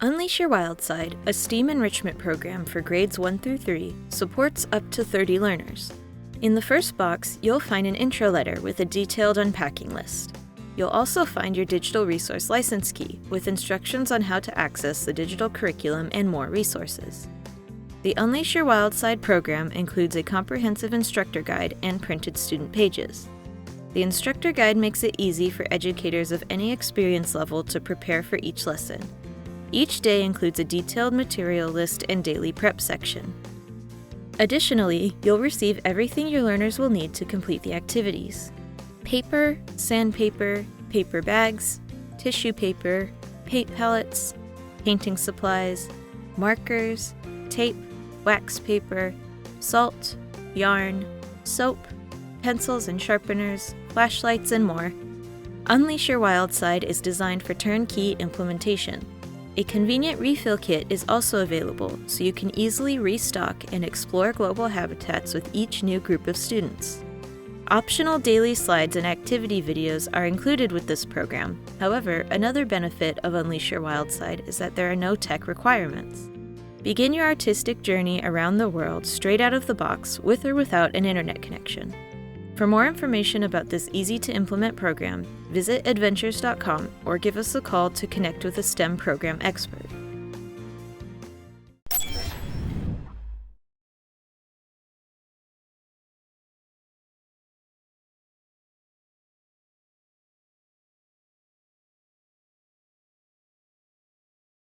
Unleash Your Wild Side, a STEAM enrichment program for grades 1 through 3, supports up to 30 learners. In the first box, you'll find an intro letter with a detailed unpacking list. You'll also find your digital resource license key with instructions on how to access the digital curriculum and more resources. The Unleash Your Wild Side program includes a comprehensive instructor guide and printed student pages. The instructor guide makes it easy for educators of any experience level to prepare for each lesson. Each day includes a detailed material list and daily prep section. Additionally, you'll receive everything your learners will need to complete the activities: paper, sandpaper, paper bags, tissue paper, paint palettes, painting supplies, markers, tape, wax paper, salt, yarn, soap, pencils and sharpeners, flashlights, and more. Unleash Your Wild Side is designed for turnkey implementation. A convenient refill kit is also available, so you can easily restock and explore global habitats with each new group of students. Optional daily slides and activity videos are included with this program. However, another benefit of Unleash Your Wild Side is that there are no tech requirements. Begin your artistic journey around the world straight out of the box with or without an internet connection. For more information about this easy-to-implement program, visit adventures.com or give us a call to connect with a STEM program expert.